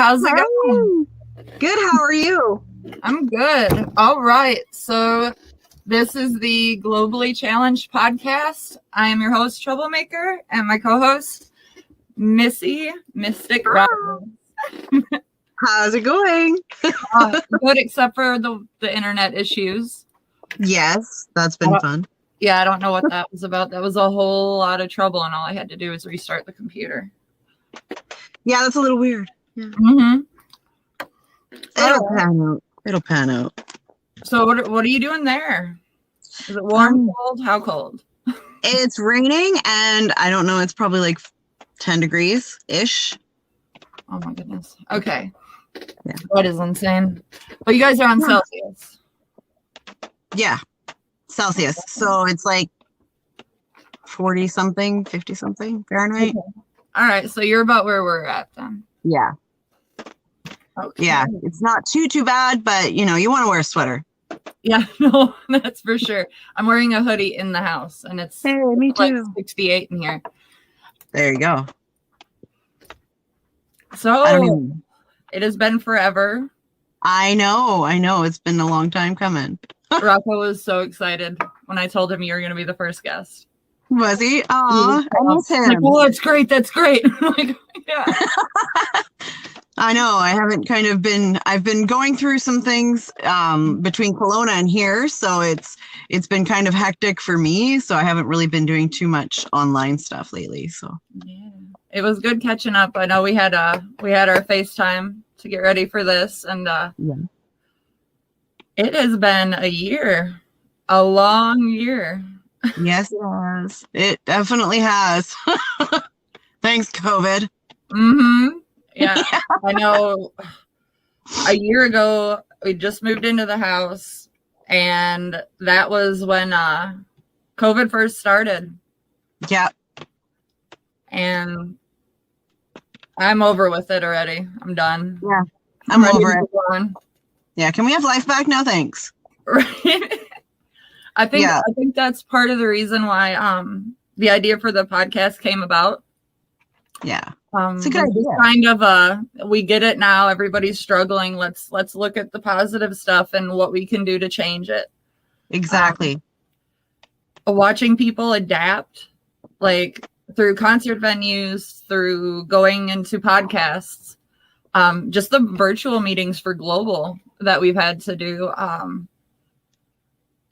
how's it going? Good, how are you? I'm good. All right. So this is the Globally Challenged podcast. I am your host, Troublemaker, and my co-host, Missy, Mystic Rebels. How's it going? Good, except for the internet issues. Yes, that's been fun. Yeah, I don't know what that was about. That was a whole lot of trouble, and all I had to do was restart the computer. Yeah, that's a little weird. Yeah. Mm-hmm. It'll pan out. So what are you doing there? Is it warm, cold? How cold? It's raining, and I don't know. It's probably like 10 degrees-ish. Oh, my goodness. Okay. Yeah. That is insane. But you guys are on Celsius. Yeah, Celsius. So it's like 40-something, 50-something Fahrenheit. Okay. All right. So you're about where we're at then. Yeah. Okay. Yeah, it's not too bad, but, you want to wear a sweater. Yeah, no, that's for sure. I'm wearing a hoodie in the house, and it's me like too. 68 in here. There you go. So it has been forever. I know. It's been a long time coming. Rocco was so excited when I told him you were going to be the first guest. Was he? Aw, I miss him. Like, well, that's great. That's great. Like, yeah. I know. I've been going through some things between Kelowna and here, so it's been kind of hectic for me. So I haven't really been doing too much online stuff lately. So yeah, it was good catching up. I know we had our FaceTime to get ready for this, and It has been a year, a long year. Yes, it has. It definitely has. Thanks, COVID. Mm-hmm. Yeah, I know. A year ago, we just moved into the house, and that was when COVID first started. Yeah. And I'm over with it already. I'm done. Yeah, I'm over it. Yeah, can we have life back now? Thanks. Right. I think that's part of the reason why the idea for the podcast came about. Yeah. It's a good idea. Kind of we get it now. Everybody's struggling. Let's look at the positive stuff and what we can do to change it. Exactly. Watching people adapt, like through concert venues, through going into podcasts, just the virtual meetings for Global that we've had to do.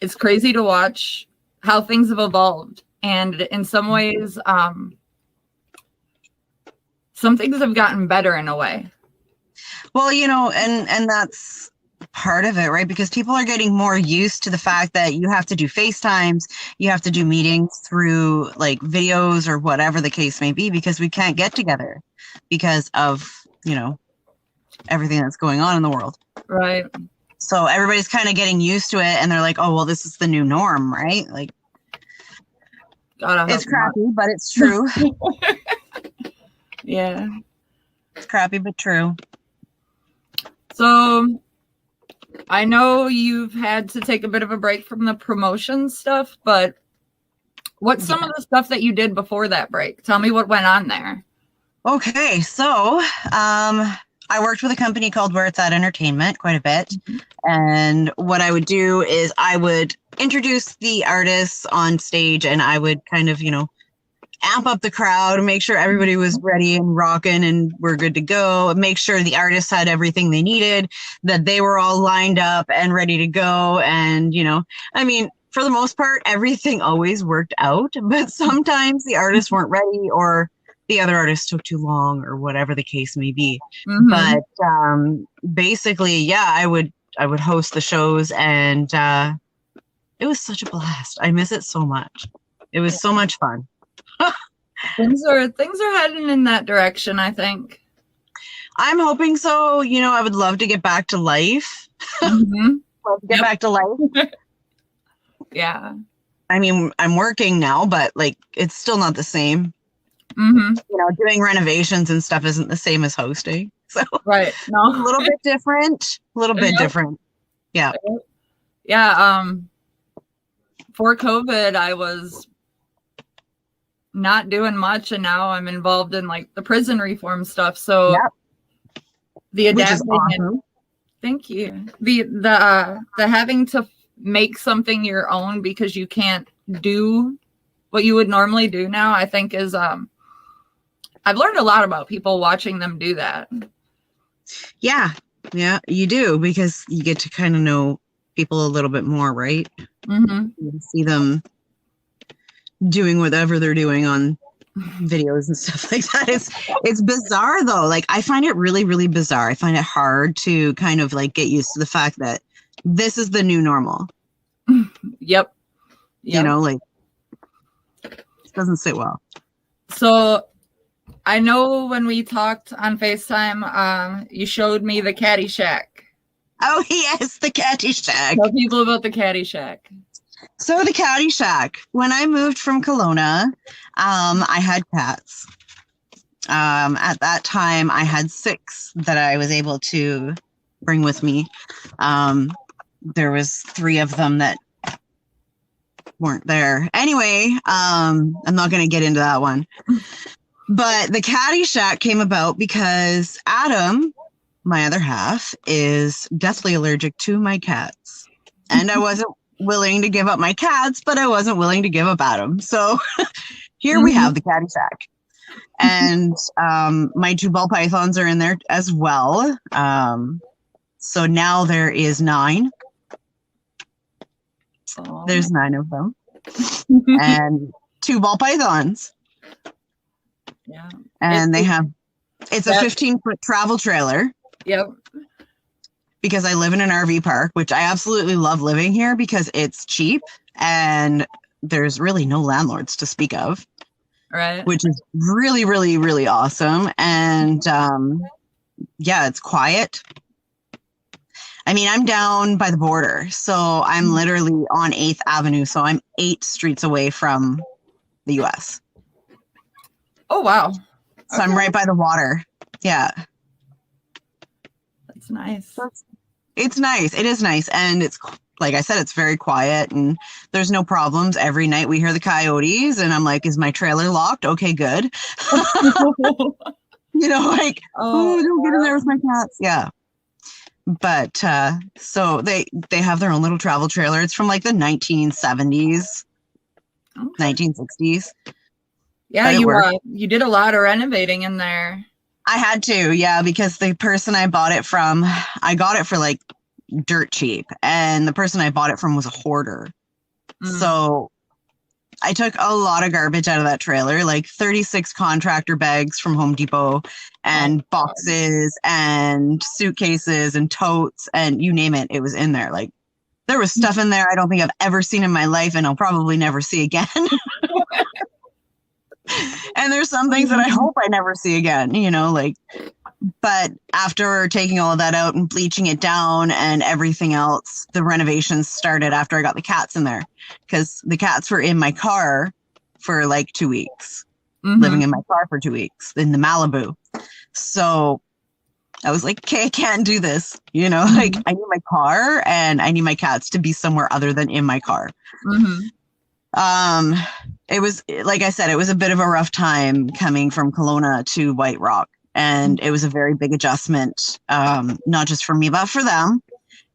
It's crazy to watch how things have evolved. And in some ways, some things have gotten better in a way. Well, and that's part of it, right? Because people are getting more used to the fact that you have to do FaceTimes, you have to do meetings through like videos or whatever the case may be, because we can't get together because of, everything that's going on in the world. Right. So everybody's kind of getting used to it, and they're like, oh, well, this is the new norm, right? Like, it's crappy, but it's true. Yeah. It's crappy, but true. So I know you've had to take a bit of a break from the promotion stuff, but what's some of the stuff that you did before that break? Tell me what went on there. Okay, so I worked with a company called Where It's At Entertainment quite a bit. Mm-hmm. And what I would do is I would introduce the artists on stage, and I would kind of, amp up the crowd and make sure everybody was ready and rocking and we're good to go. Make sure the artists had everything they needed, that they were all lined up and ready to go. And, for the most part, everything always worked out, but sometimes the artists weren't ready, or the other artists took too long, or whatever the case may be. Mm-hmm. But basically, I would host the shows, and it was such a blast. I miss it so much. It was so much fun. Things are heading in that direction, I think. I'm hoping so. I would love to get back to life. Mm-hmm. Back to life. Yeah. I'm working now, but it's still not the same. Mm-hmm. Doing renovations and stuff isn't the same as hosting. So right. No. A little bit different. Yeah. Yeah. For COVID, I was not doing much, and now I'm involved in the prison reform stuff. So The which is adapting and awesome. thank you. The having to make something your own because you can't do what you would normally do now, I think is I've learned a lot about people watching them do that. Yeah, you do, because you get to kind of know people a little bit more, right? Mm-hmm. You see them doing whatever they're doing on videos and stuff like that. It's bizarre though. Like, I find it really, really bizarre. I find it hard to kind of like get used to the fact that this is the new normal. Yep. You know, like, it doesn't sit well. So I know when we talked on FaceTime, you showed me the Caddy Shack. Oh yes, the Caddy Shack. Tell people about the Caddy Shack. So the Caddy Shack. When I moved from Kelowna, I had cats. At that time, I had 6 that I was able to bring with me. There was 3 of them that weren't there. Anyway, I'm not going to get into that one. But the Caddy Shack came about because Adam, my other half, is deathly allergic to my cats. And I wasn't willing to give up my cats, but I wasn't willing to give up Adam. So here we have the Caddy Shack. And my 2 ball pythons are in there as well. So now there is 9. Oh. There's 9 of them. And 2 ball pythons. Yeah. And it's a 15-foot travel trailer. Yep. Because I live in an RV park, which I absolutely love living here because it's cheap and there's really no landlords to speak of. Right. Which is really, really, really awesome. And it's quiet. I mean, I'm down by the border, so I'm literally on 8th Avenue. So I'm 8 streets away from the US. Oh, wow. So I'm right by the water. Yeah. That's nice. It's nice. It is nice. And it's, like I said, it's very quiet and there's no problems. Every night we hear the coyotes and I'm like, is my trailer locked? Okay, good. You know, like, don't get in there with my cats. Yeah. But so they have their own little travel trailer. It's from like the 1970s, 1960s. Yeah, you did a lot of renovating in there. I had to, yeah, because the person I bought it from, I got it for like dirt cheap, and the person I bought it from was a hoarder. So I took a lot of garbage out of that trailer, like 36 contractor bags from Home Depot and boxes and suitcases and totes and you name it, it was in there. Like, there was stuff in there I don't think I've ever seen in my life and I'll probably never see again. And there's some things that I hope I never see again, you know, like, but after taking all of that out and bleaching it down and everything else, the renovations started after I got the cats in there, because the cats were in my car for like 2 weeks, living in my car for 2 weeks in the Malibu. So I was like, okay, I can't do this. You know, like, I need my car and I need my cats to be somewhere other than in my car. It was, like I said, it was a bit of a rough time coming from Kelowna to White Rock. And it was a very big adjustment, not just for me, but for them.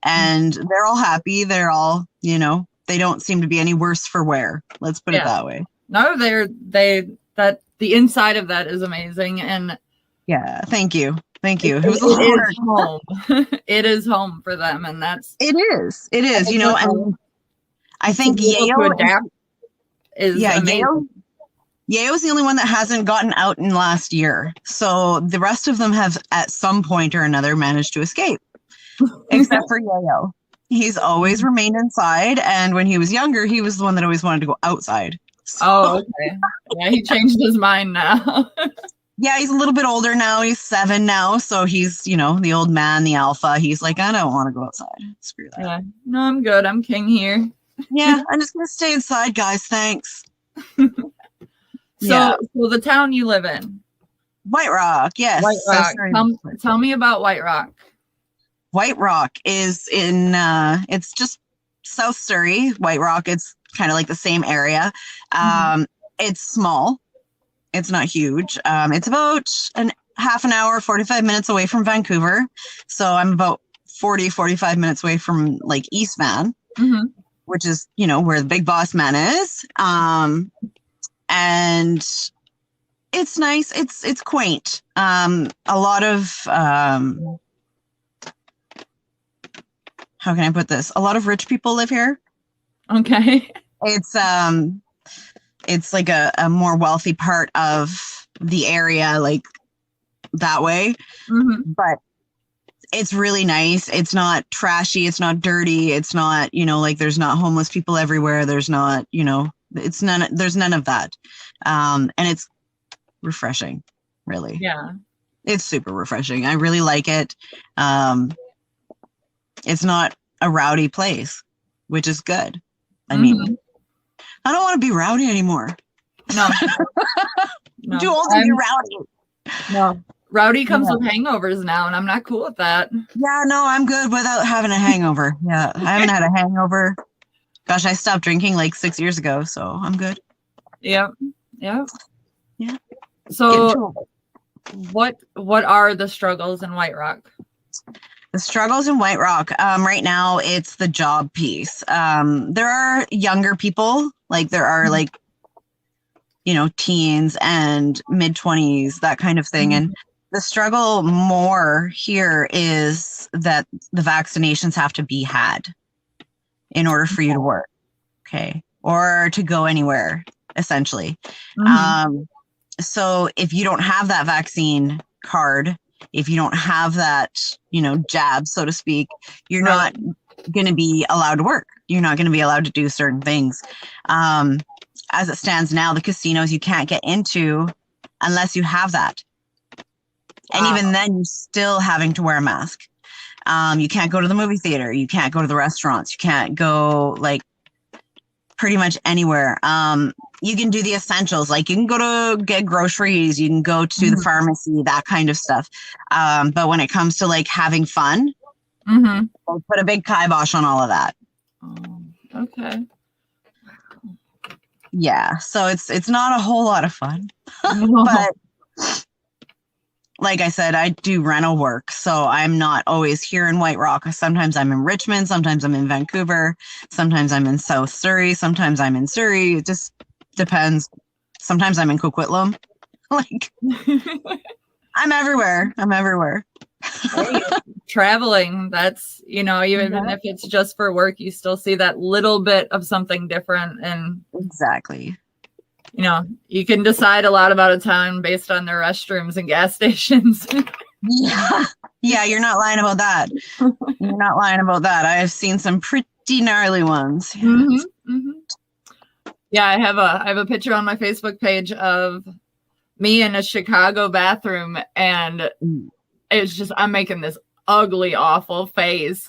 And they're all happy. They're all, you know, they don't seem to be any worse for wear. Let's put it that way. No, the inside of that is amazing. And yeah, thank you. Thank you. It is home. It is home for them. And it is, you know, and I think Yayo is amazing. Yayo's the only one that hasn't gotten out in last year. So the rest of them have at some point or another managed to escape, except for Yayo. He's always remained inside. And when he was younger, he was the one that always wanted to go outside. So, okay. Yeah, he changed his mind now. Yeah, he's a little bit older now. He's 7 now. So he's, you know, the old man, the alpha. He's like, I don't want to go outside. Screw that. Yeah. No, I'm good. I'm king here. Yeah, I'm just going to stay inside, guys. Thanks. So the town you live in? White Rock, yes. White Rock. Tell me about White Rock. White Rock is in, it's just South Surrey. White Rock, it's kind of like the same area. It's small. It's not huge. It's about half an hour, 45 minutes away from Vancouver. So I'm about 45 minutes away from like East Van, which is, you know, where the big boss man is. And it's nice. It's quaint. A lot of, how can I put this? A lot of rich people live here. Okay. It's like a more wealthy part of the area, like that way. But it's really nice. It's not trashy. It's not dirty. It's not, you know, like there's not homeless people everywhere. There's not, you know, there's none of that. And it's refreshing, really. Yeah. It's super refreshing. I really like it. It's not a rowdy place, which is good. I mean, I don't want to be rowdy anymore. No. I'm too old to be rowdy. No. Rowdy comes with hangovers now, and I'm not cool with that. Yeah, no, I'm good without having a hangover. Yeah, I haven't had a hangover. Gosh, I stopped drinking like 6 years ago, so I'm good. Yep. Yeah. So, what are the struggles in White Rock? The struggles in White Rock, right now, it's the job piece. There are younger people, like there are like, you know, teens and mid-20s, that kind of thing. And the struggle more here is that the vaccinations have to be had in order for you to work, okay, or to go anywhere, essentially. So if you don't have that vaccine card, if you don't have that, you know, jab, so to speak, you're not going to be allowed to work. You're not going to be allowed to do certain things. As it stands now, the casinos you can't get into unless you have that. And even then, you're still having to wear a mask. You can't go to the movie theater. You can't go to the restaurants. You can't go like pretty much anywhere. You can do the essentials, like you can go to get groceries, you can go to the pharmacy, that kind of stuff. But when it comes to like having fun, we'll put a big kibosh on all of that. Okay. Yeah, so it's not a whole lot of fun. But like I said, I do rental work, so I'm not always here in White Rock. Sometimes I'm in Richmond, sometimes I'm in Vancouver, sometimes I'm in South Surrey, sometimes I'm in Surrey. It just depends. Sometimes I'm in Coquitlam. Like, I'm everywhere. Hey, traveling, that's, you know, even if it's just for work, you still see that little bit of something different. And exactly. You know, you can decide a lot about a town based on their restrooms and gas stations. Yeah, you're not lying about that. You're not lying about that. I have seen some pretty gnarly ones. Yeah, I have a picture on my Facebook page of me in a Chicago bathroom, and it's just, I'm making this ugly, awful face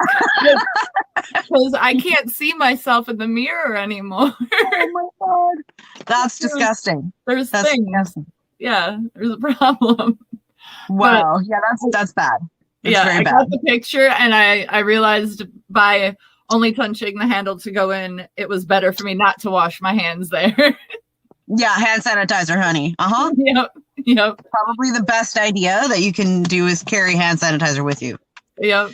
because I can't see myself in the mirror anymore. Oh my God. That's disgusting. That's things. Disgusting. Yeah, there's a problem. Wow. But, yeah, that's bad. That's very bad. I got the picture and I realized by only touching the handle to go in, it was better for me not to wash my hands there. Yeah, hand sanitizer, honey. Yep. Probably the best idea that you can do is carry hand sanitizer with you. Yep.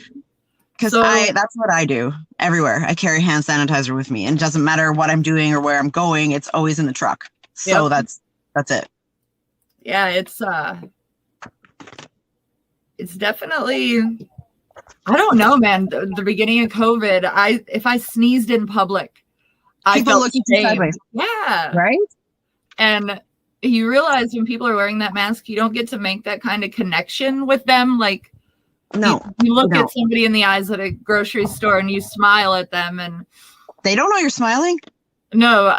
Because that's what I do everywhere. I carry hand sanitizer with me, and it doesn't matter what I'm doing or where I'm going. It's always in the truck. So that's it. Yeah, it's definitely, I don't know, man. The beginning of COVID, if I sneezed in public, I felt looking sideways. Yeah. Right. And you realize when people are wearing that mask, you don't get to make that kind of connection with them. Like, you look at somebody in the eyes at a grocery store and you smile at them, and they don't know you're smiling. No,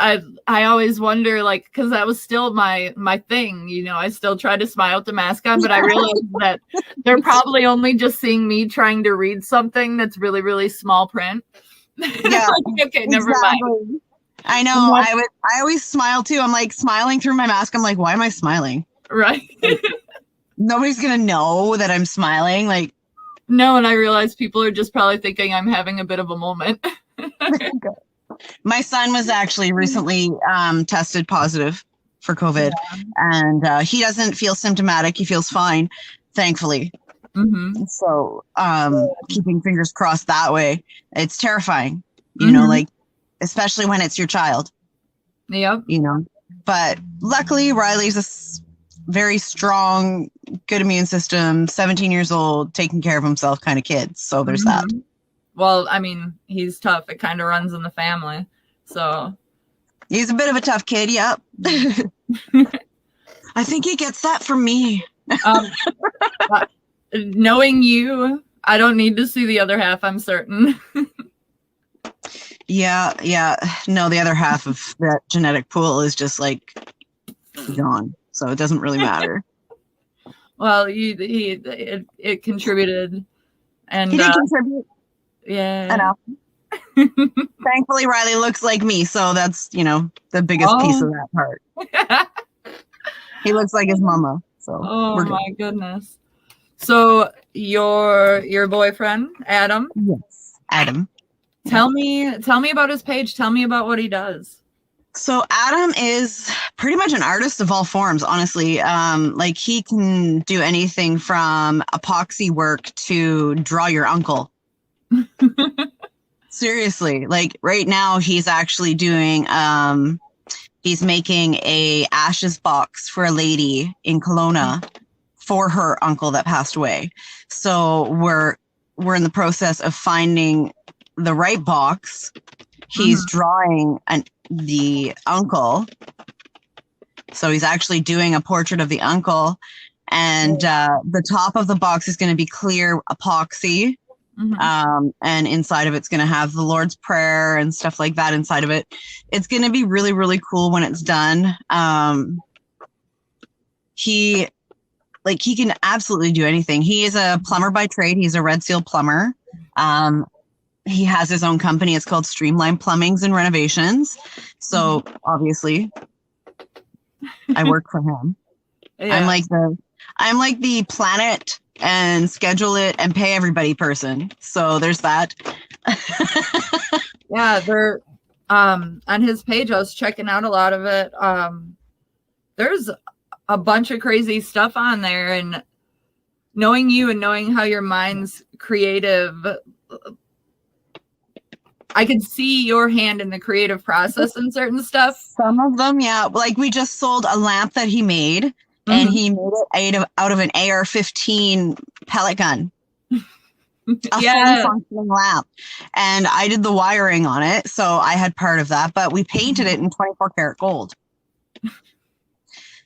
I always wonder, like, because that was still my thing, you know. I still try to smile with the mask on, but I realized that they're probably only just seeing me trying to read something that's really, really small print. Yeah. Like, okay, never mind. I know. I always smile too. I'm like smiling through my mask. I'm like, why am I smiling? Right. Nobody's gonna know that I'm smiling. Like, no, and I realize people are just probably thinking I'm having a bit of a moment. My son was actually recently tested positive for COVID. Yeah. And he doesn't feel symptomatic. He feels fine, thankfully. Mm-hmm. So keeping fingers crossed that way. It's terrifying, Mm-hmm. like, especially when it's your child, Yep. But luckily Riley's very strong, good immune system, 17 years old, taking care of himself kind of kid. So there's that. Well, I mean, he's tough. It kind of runs in the family. So he's a bit of a tough kid. Yep. I think he gets that from me. Knowing you, I don't need to see the other half, I'm certain. Yeah. No, the other half of that genetic pool is just like gone. So it doesn't really matter. Well, it contributed. And he did contribute. Yeah. Enough. Thankfully, Riley looks like me. So that's, the biggest piece of that part. He looks like his mama. So my goodness. So your boyfriend, Adam? Yes, Adam. Tell me about his page. Tell me about what he does. So Adam is pretty much an artist of all forms, honestly. Like he can do anything from epoxy work to draw your uncle. Seriously, like right now he's actually doing he's making a ashes box for a lady in Kelowna for her uncle that passed away. So we're in the process of finding the right box. He's drawing the uncle. So he's actually doing a portrait of the uncle. And the top of the box is going to be clear epoxy. And inside of it's going to have the Lord's Prayer and stuff like that inside of it. It's going to be really, really cool when it's done. He can absolutely do anything. He is a plumber by trade. He's a Red Seal plumber. He has his own company. It's called Streamline Plumbings and Renovations. So obviously I work for him. Yeah. I'm like the planet and schedule it and pay everybody person. So there's that. Yeah, they're on his page. I was checking out a lot of it. There's a bunch of crazy stuff on there, and knowing you and knowing how your mind's creative, I could see your hand in the creative process and certain stuff. Some of them, yeah. Like we just sold a lamp that he made, and he made it out of an AR-15 pellet gun. A fully functioning lamp. And I did the wiring on it, so I had part of that, but we painted it in 24 karat gold.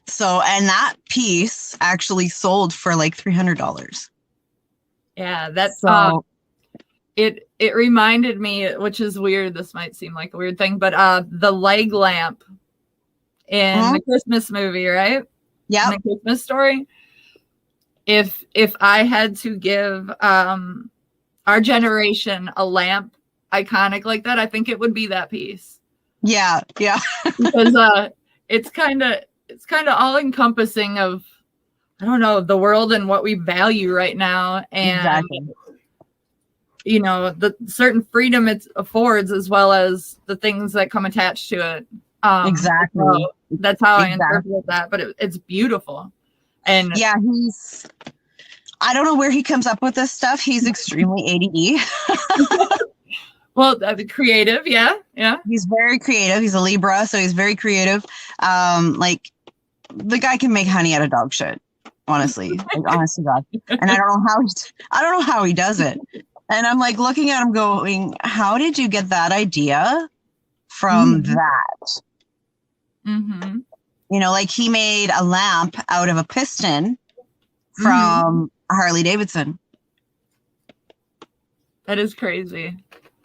So, and that piece actually sold for like $300. Yeah, that's it reminded me, which is weird. This might seem like a weird thing, but the leg lamp in the Christmas movie, right? Yeah. The Christmas Story. If I had to give our generation a lamp iconic like that, I think it would be that piece. Yeah. Because it's kind of all encompassing of, I don't know, the world and what we value right now, and the certain freedom it affords, as well as the things that come attached to it. Exactly. So that's how I interpret that, but it's beautiful. And yeah, I don't know where he comes up with this stuff. He's extremely ADD. Well, creative. Yeah. He's very creative. He's a Libra, so he's very creative. Like the guy can make honey out of dog shit. Honestly, honest to God. And I don't know how he does it. And I'm like looking at him going, how did you get that idea from that? Like he made a lamp out of a piston from Harley Davidson. That is crazy.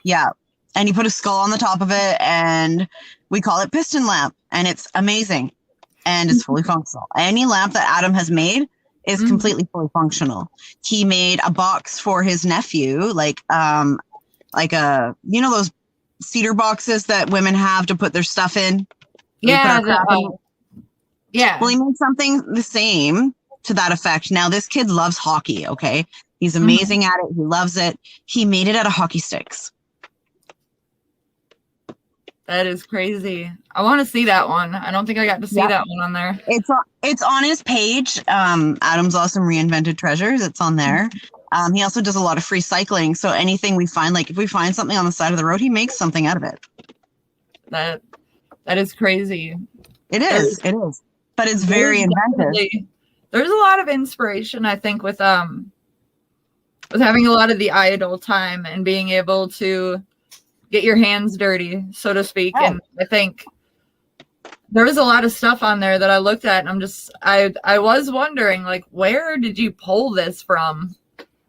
Yeah. And he put a skull on the top of it, and we call it piston lamp, and it's amazing. And it's fully functional. Any lamp that Adam has made is completely fully functional. He made a box for his nephew, like those cedar boxes that women have to put their stuff in. Yeah. Yeah. Well, he made something the same to that effect. Now, this kid loves hockey, okay? He's amazing at it. He loves it. He made it out of hockey sticks. That is crazy. I want to see that one. I don't think I got to see that one on there. It's on his page. Adam's Awesome Reinvented Treasures. It's on there. He also does a lot of free cycling. So anything we find, like if we find something on the side of the road, he makes something out of it. That is crazy. It is. But it's very inventive. There's a lot of inspiration, I think, with having a lot of the idle time and being able to get your hands dirty, so to speak. Oh. And I think there was a lot of stuff on there that I looked at, and I was wondering, like, where did you pull this from?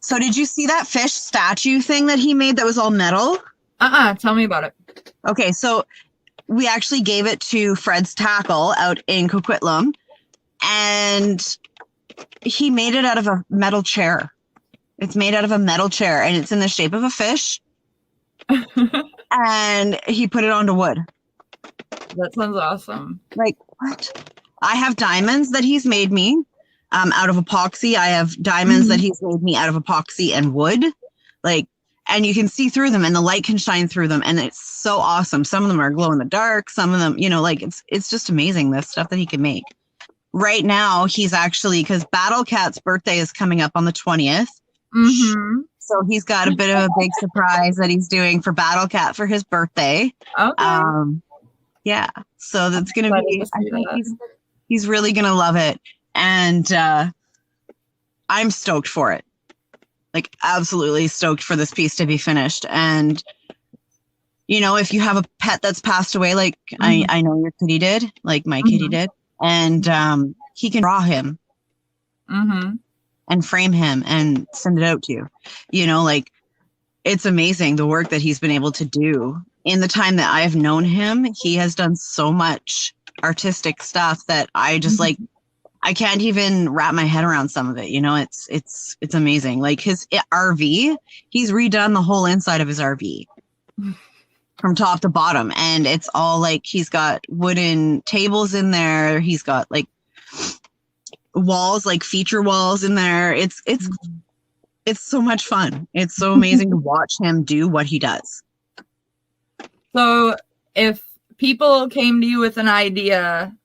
So did you see that fish statue thing that he made that was all metal? Tell me about it. Okay, so we actually gave it to Fred's Tackle out in Coquitlam, and he made it out of a metal chair. It's made out of a metal chair, and it's in the shape of a fish. And he put it onto wood. That sounds awesome. Like, what? I have diamonds that he's made me out of epoxy. I have diamonds that he's made me out of epoxy and wood. Like, and you can see through them, and the light can shine through them, and it's so awesome. Some of them are glow in the dark. Some of them, you know, like it's just amazing, the stuff that he can make. Right now, he's actually, because Battle Cat's birthday is coming up on the 20th. Mm-hmm. So he's got a bit of a big surprise that he's doing for Battle Cat for his birthday. Okay. Yeah. So that's going to be, I think he's really going to love it. And I'm stoked for it. Like, absolutely stoked for this piece to be finished. And, you know, if you have a pet that's passed away, like I know your kitty did, like my kitty did, and he can draw him. And frame him and send it out to you. You know, like, it's amazing the work that he's been able to do. In the time that I've known him, he has done so much artistic stuff that I just like, I can't even wrap my head around some of it. You know, it's amazing. Like his RV, he's redone the whole inside of his RV from top to bottom. And it's all like, he's got wooden tables in there. He's got like walls, like feature walls in there. It's so much fun. It's so amazing to watch him do what he does. So if people came to you with an idea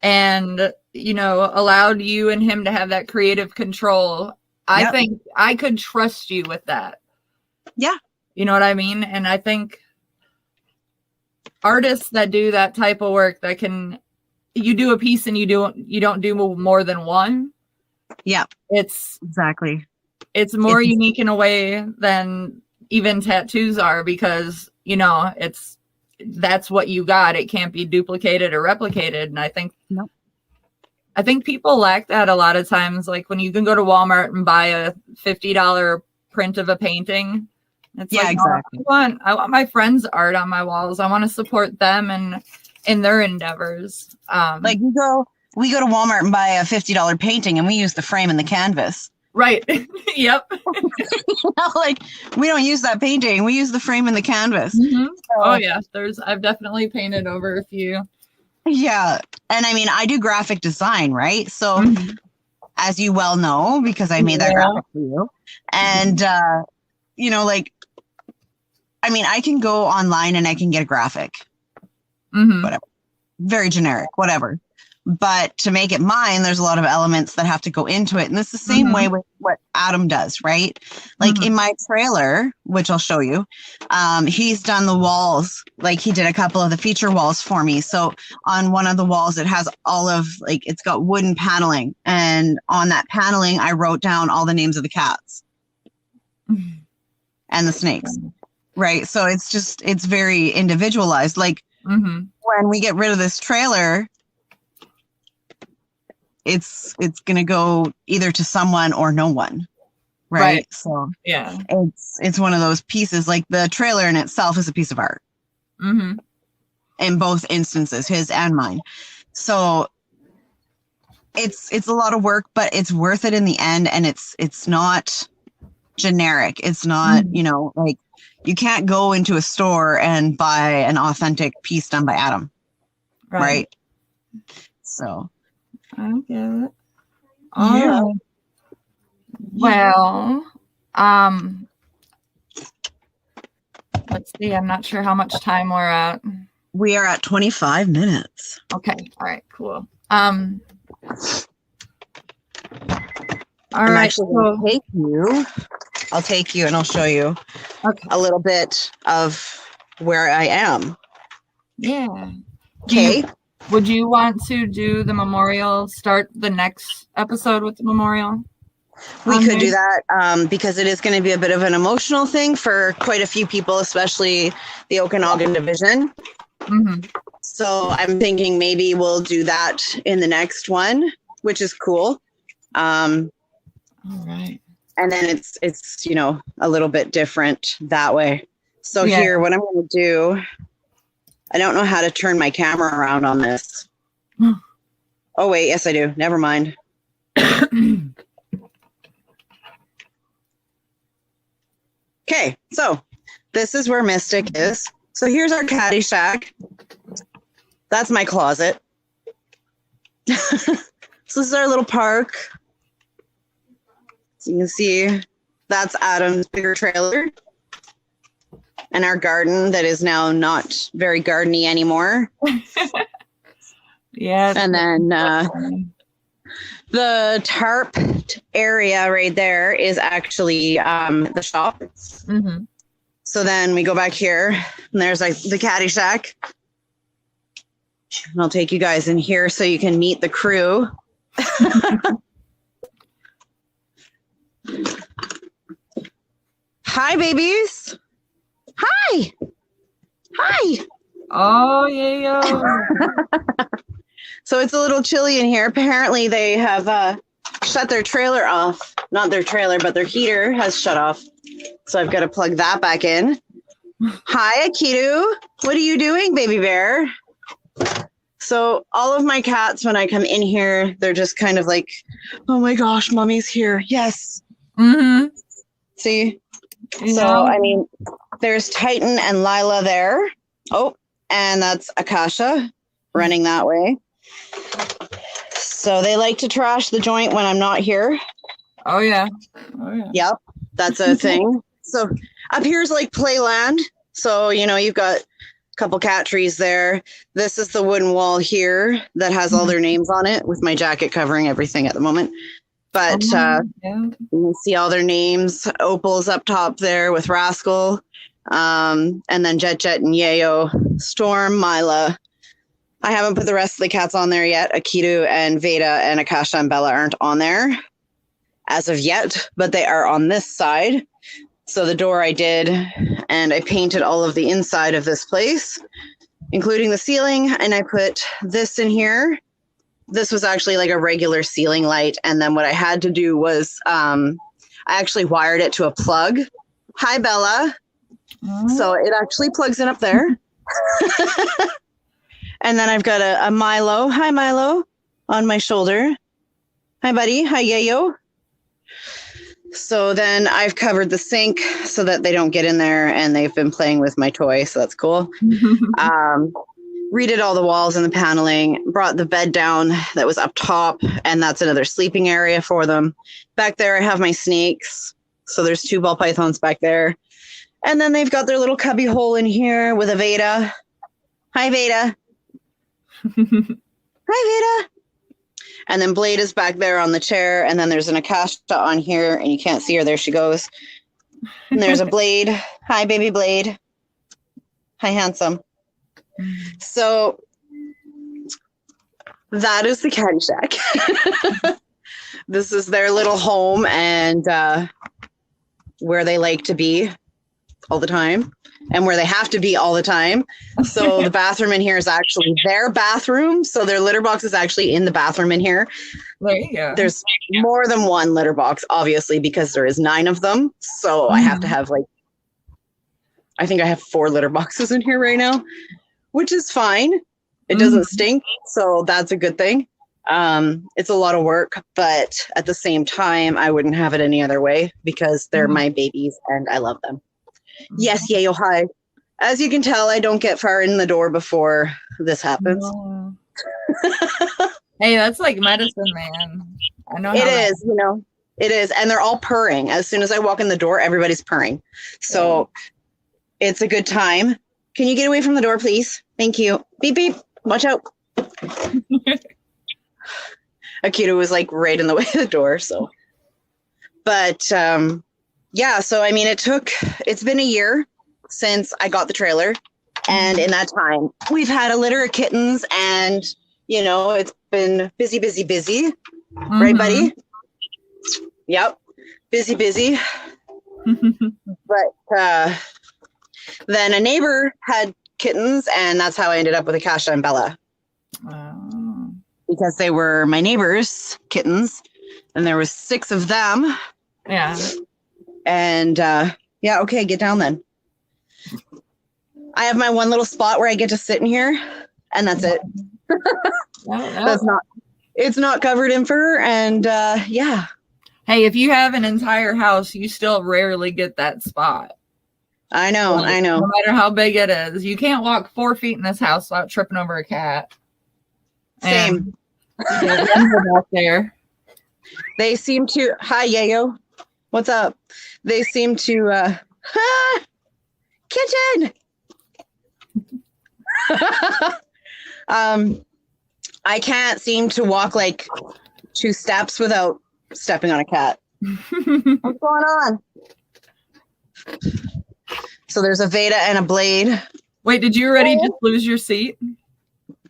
and, you know, allowed you and him to have that creative control, I think I could trust you with that. Yeah. You know what I mean? And I think artists that do that type of work, that can, you do a piece and you don't do more than one. Yeah, it's more unique in a way than even tattoos are, because, you know, that's what you got. It can't be duplicated or replicated. And I think people lack that a lot of times. Like when you can go to Walmart and buy a $50 print of a painting. It's exactly. I want my friends' art on my walls. I want to support them and in their endeavors. Like we go to Walmart and buy a $50 painting and we use the frame and the canvas. Right. Yep. Like we don't use that painting. We use the frame and the canvas. So, oh yeah. I've definitely painted over a few. Yeah. And I mean, I do graphic design, right? So as you well know, because I made that graphic for you. And, you know, like, I mean, I can go online and I can get a graphic. Whatever. Very generic, whatever. But to make it mine, there's a lot of elements that have to go into it. And it's the same way with what Adam does, right? Like in my trailer, which I'll show you, he's done the walls. Like he did a couple of the feature walls for me. So on one of the walls, it has all of, like, it's got wooden paneling. And on that paneling, I wrote down all the names of the cats and the snakes, right? So it's very individualized. Like, when we get rid of this trailer, it's going to go either to someone or no one. Right. So yeah, it's one of those pieces. Like the trailer in itself is a piece of art in both instances, his and mine. So it's a lot of work, but it's worth it in the end. And it's not generic. It's not, you know, like, you can't go into a store and buy an authentic piece done by Adam. Right? So. I get it. Yeah. Well, let's see. I'm not sure how much time we're at. We are at 25 minutes. Okay. All right. Cool. All right. Actually going to take you. I'll take you and I'll show you a little bit of where I am. Yeah. Okay. Would you want to do the memorial, start the next episode with the memorial? We could do that because it is going to be a bit of an emotional thing for quite a few people, especially the Okanagan division. Mm-hmm. So I'm thinking maybe we'll do that in the next one, which is cool. All right. And then it's you know, a little bit different that way. So here, what I'm going to do, I don't know how to turn my camera around on this. Oh, wait. Yes, I do. Never mind. Okay. So this is where Mystic is. So here's our caddy shack. That's my closet. So this is our little park. So you can see that's Adam's bigger trailer. And our garden that is now not very gardeny anymore. Yeah. And then the tarp area right there is actually the shop. Mm-hmm. So then we go back here and there's like the caddy shack. And I'll take you guys in here so you can meet the crew. Hi, babies. Hi. Hi. Oh, yeah. So it's a little chilly in here. Apparently they have shut their trailer off. Not their trailer, but their heater has shut off. So I've got to plug that back in. Hi, Akitu. What are you doing, baby bear? So all of my cats, when I come in here, they're just kind of like, oh my gosh, mommy's here. Yes. Mm-hmm. See? Yeah. So, I mean, there's Titan and Lila there. Oh, and that's Akasha running that way. So they like to trash the joint when I'm not here. Oh, yeah. Yep, that's a thing. So up here's like playland. So, you know, you've got a couple cat trees there. This is the wooden wall here that has all their names on it with my jacket covering everything at the moment. But you can see all their names. Opal's up top there with Rascal. And then Jet and Yayo, Storm, Mila. I haven't put the rest of the cats on there yet. Akitu and Veda and Akasha and Bella aren't on there as of yet, but they are on this side. So the door I did, and I painted all of the inside of this place, including the ceiling, and I put this in here. This was actually like a regular ceiling light, and then what I had to do was I actually wired it to a plug. Hi, Bella. So it actually plugs in up there. And then I've got a Milo. Hi, Milo, on my shoulder. Hi, buddy. Hi, Yayo. So then I've covered the sink so that they don't get in there, and they've been playing with my toy, so that's cool. Redid all the walls and the paneling, brought the bed down that was up top, and that's another sleeping area for them. Back there I have my snakes. So there's 2 ball pythons back there. And then they've got their little cubby hole in here with a Veda. Hi, Veda. Hi, Veda. And then Blade is back there on the chair. And then there's an Akasha on here, and you can't see her. There she goes. And there's a Blade. Hi, baby Blade. Hi, handsome. So that is the caddy shack. This is their little home and where they like to be all the time and where they have to be all the time. So the bathroom in here is actually their bathroom. So their litter box is actually in the bathroom in here. There you go. There's more than one litter box, obviously, because there is 9 of them. So I have to have I think I have 4 litter boxes in here right now, which is fine. It doesn't stink. So that's a good thing. It's a lot of work, but at the same time, I wouldn't have it any other way because they're my babies and I love them. Yes, yayo, hi. As you can tell, I don't get far in the door before this happens. Hey, that's like medicine, man. I know it is, it is. And they're all purring. As soon as I walk in the door, everybody's purring. So it's a good time. Can you get away from the door, please? Thank you. Beep, beep. Watch out. Akita was like right in the way of the door. So, but yeah, so I mean, it's been a year since I got the trailer. And in that time, we've had a litter of kittens and, you know, it's been busy, busy, busy. Mm-hmm. Right, buddy? Yep. Busy, busy. But then a neighbor had kittens, and that's how I ended up with a Kasha and Bella. Oh. Because they were my neighbor's kittens, and there was 6 of them. Yeah. And yeah, okay, get down then. I have my one little spot where I get to sit in here, and that's it. It's not covered in fur, and yeah. Hey, if you have an entire house, you still rarely get that spot. I know. No matter how big it is. You can't walk 4 feet in this house without tripping over a cat. Same. Back there. They seem to... Hi, Yayo. What's up? They seem to... Kitchen! I can't seem to walk like 2 steps without stepping on a cat. What's going on? So there's a Veda and a Blade. Wait, did you already just lose your seat?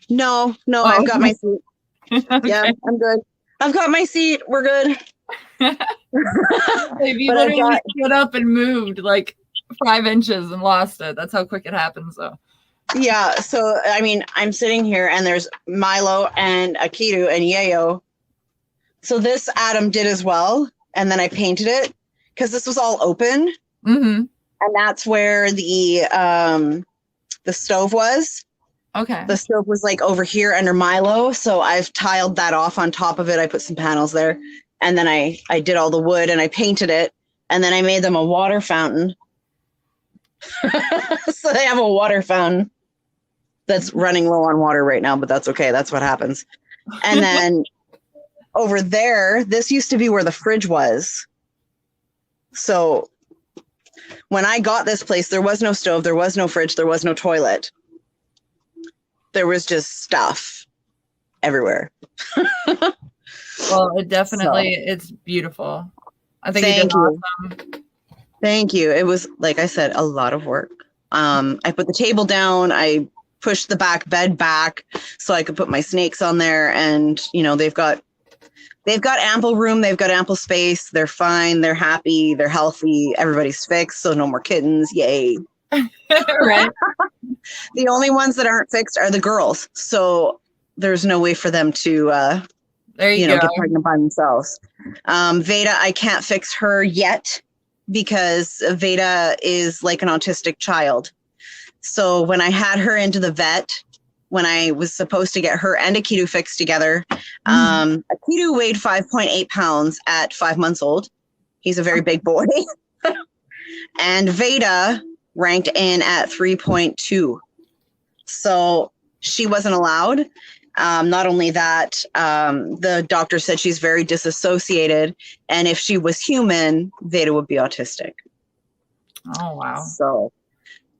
No, I've got my seat. Okay. Yeah, I'm good. I've got my seat. We're good. You literally stood up and moved like 5 inches and lost it. That's how quick it happens, though. Yeah, so I mean, I'm sitting here and there's Milo and Akitu and Yayo. So this Adam did as well, and then I painted it because this was all open, and that's where the stove was. Okay. The stove was like over here under Milo, so I've tiled that off on top of it. I put some panels there, and then I did all the wood and I painted it, and then I made them a water fountain. So they have a water fountain that's running low on water right now, but that's okay. That's what happens. And then over there, this used to be where the fridge was. So when I got this place, there was no stove, there was no fridge, there was no toilet. There was just stuff everywhere. Well, it's beautiful. I think you did awesome. Thank you. It was, like I said, a lot of work. I put the table down. I pushed the back bed back so I could put my snakes on there. And, you know, they've got ample room. They've got ample space. They're fine. They're happy. They're healthy. Everybody's fixed. So no more kittens. Yay. Right. The only ones that aren't fixed are the girls. So there's no way for them to, get pregnant by themselves. Veda, I can't fix her yet because Veda is like an autistic child. So when I had her into the vet, when I was supposed to get her and Akitu fixed together, Akitu weighed 5.8 pounds at 5 months old. He's a very big boy. And Veda ranked in at 3.2. So she wasn't allowed. Not only that, the doctor said she's very disassociated. And if she was human, Veda would be autistic. Oh, wow. So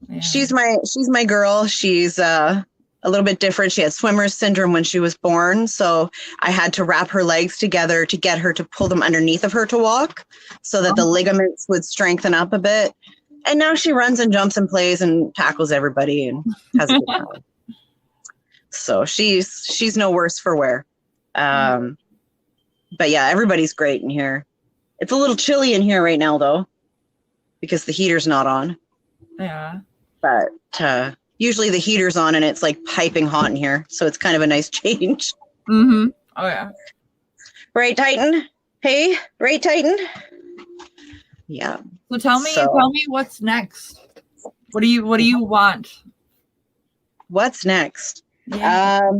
yeah. She's my girl. She's a little bit different. She had swimmer's syndrome when she was born. So I had to wrap her legs together to get her to pull them underneath of her to walk so that the ligaments would strengthen up a bit. And now she runs and jumps and plays and tackles everybody and has a good time. So she's no worse for wear. But yeah, everybody's great in here. It's a little chilly in here right now though, because the heater's not on. Yeah. But usually the heater's on and it's like piping hot in here. So it's kind of a nice change. Mm-hmm. Oh yeah. Right, Titan? Hey, right, Titan? Yeah. So tell me what's next. What do you want? What's next? Yeah.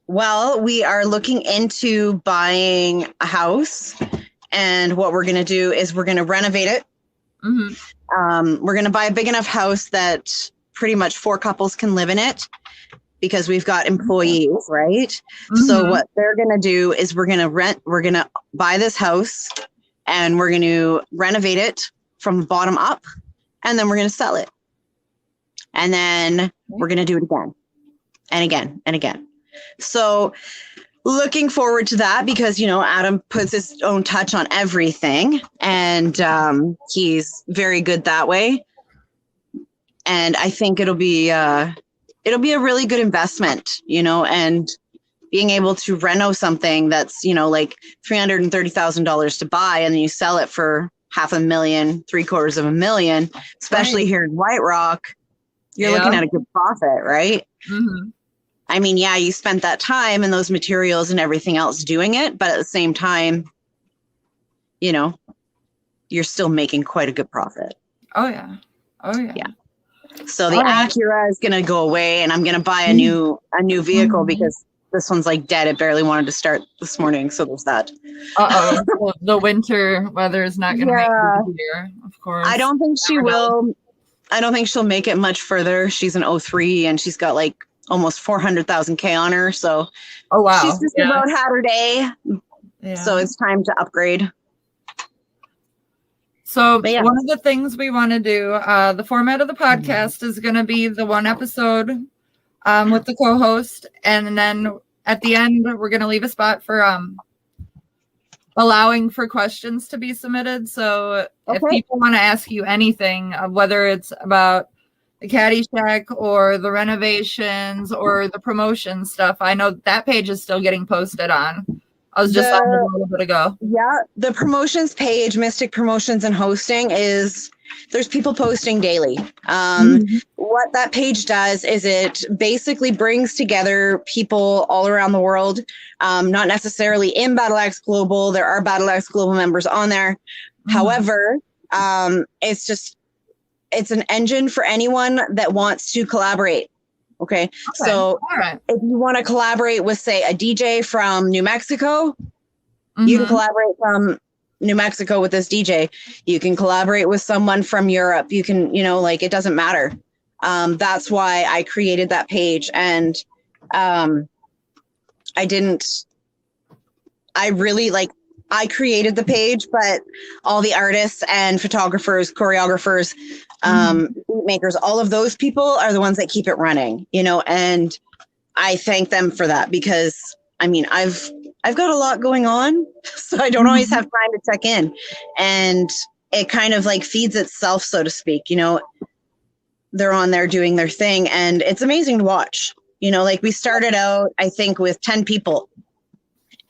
Well, we are looking into buying a house, and what we're going to do is we're going to renovate it. Mm-hmm. We're going to buy a big enough house that pretty much 4 couples can live in it because we've got employees, right? Mm-hmm. So what they're going to do is we're going to buy this house and we're going to renovate it from the bottom up, and then we're going to sell it. And then we're going to do it again and again and again. So looking forward to that because, you know, Adam puts his own touch on everything and he's very good that way. And I think it'll be a really good investment, you know, and being able to reno something that's, you know, like $330,000 to buy and then you sell it for $500,000, $750,000, especially here in White Rock, you're looking at a good profit, right? Mm-hmm. I mean, yeah, you spent that time and those materials and everything else doing it, but at the same time, you know, you're still making quite a good profit. Oh yeah. Yeah. So the Acura is going to go away and I'm going to buy a new vehicle because this one's like dead. It barely wanted to start this morning. So there's that. Well, the winter weather is not going to make it here, of course. I don't think she will. I don't think she'll make it much further. She's an 03 and she's got like almost 400,000 K on her. So she's just about had her day. Yeah. So it's time to upgrade. So one of the things we want to do, the format of the podcast is going to be the one episode with the co-host. And then at the end, we're going to leave a spot for allowing for questions to be submitted. So if people want to ask you anything, whether it's about the Caddyshack or the renovations or the promotion stuff, I know that page is still getting posted on. I was just on it a little bit ago. Yeah, the promotions page, Mystic Promotions and Hosting, there's people posting daily. What that page does is it basically brings together people all around the world, not necessarily in Battleaxe Global. There are Battleaxe Global members on there. However, it's an engine for anyone that wants to collaborate. Okay. So if you want to collaborate with, say, a DJ from New Mexico, you can collaborate from New Mexico with this DJ. You can collaborate with someone from Europe. You can, you know, like, it doesn't matter. That's why I created that page. And I created the page, but all the artists and photographers, choreographers, beat makers, all of those people are the ones that keep it running, you know, and I thank them for that because I mean, I've got a lot going on, so I don't always have time to check in, and it kind of like feeds itself, so to speak, you know. They're on there doing their thing and it's amazing to watch, you know, like we started out, I think, with 10 people.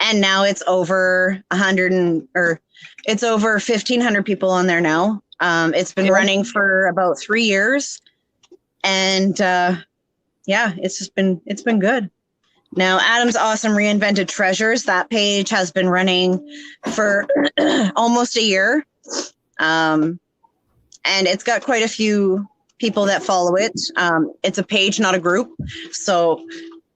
And now it's over 1,500 people on there now. It's been running for about 3 years. And it's been good. Now, Adam's Awesome Reinvented Treasures, that page has been running for almost a year. And it's got quite a few people that follow it. It's a page, not a group. So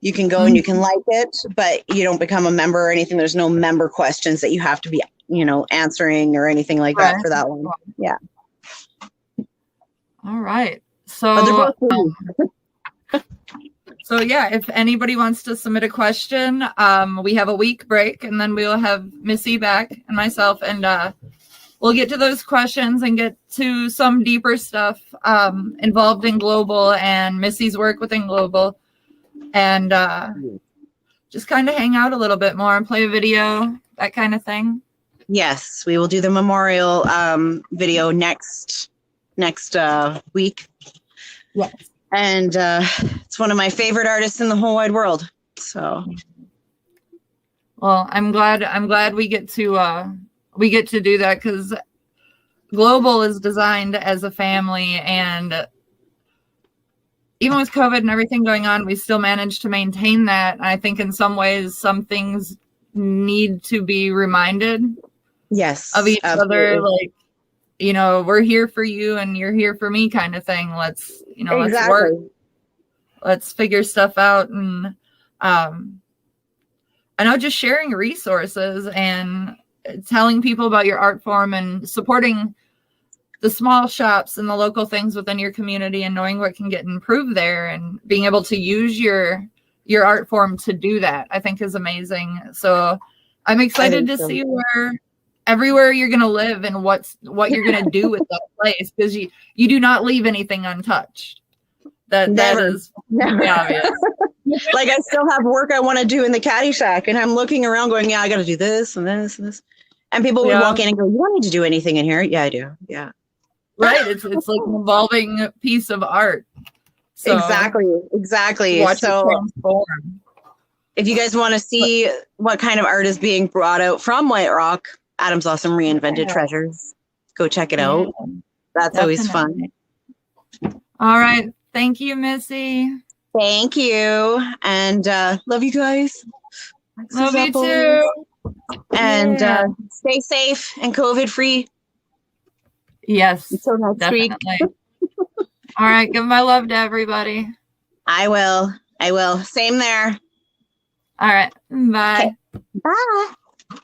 you can go and you can like it, but you don't become a member or anything. There's no member questions that you have to be, you know, answering or anything like that for that one. Yeah. All right. So, if anybody wants to submit a question, we have a week break and then we'll have Missy back and myself, and we'll get to those questions and get to some deeper stuff involved in Global and Missy's work within Global. And just kind of hang out a little bit more and play a video, that kind of thing. Yes, we will do the memorial video next week. Yes. And it's one of my favorite artists in the whole wide world. So, well, I'm glad we get to do that, because Global is designed as a family, and even with COVID and everything going on, we still managed to maintain that. And I think in some ways, some things need to be reminded of each other. Like, you know, we're here for you and you're here for me kind of thing. Let's work. Let's figure stuff out. And I know just sharing resources and telling people about your art form and supporting the small shops and the local things within your community and knowing what can get improved there and being able to use your art form to do that, I think is amazing. So I'm excited to see everywhere you're going to live and what you're going to do with that place, because you do not leave anything untouched. That Never. is Never. obvious. Like I still have work I want to do in the caddy shack, and I'm looking around going, yeah, I got to do this and this and this. And people would walk in and go, you don't need to do anything in here. Yeah, I do. Yeah. Right. It's like an evolving piece of art. So Exactly. watch it So transform. if you guys want to see what kind of art is being brought out from White Rock, Adam's Awesome Reinvented Treasures, go check it out. That's always fun. All right. Thank you, Missy. Thank you. And love you guys. Love you too. And stay safe and COVID free. Yes. Until next week. All right. Give my love to everybody. I will. Same there. All right. Bye. Okay. Bye.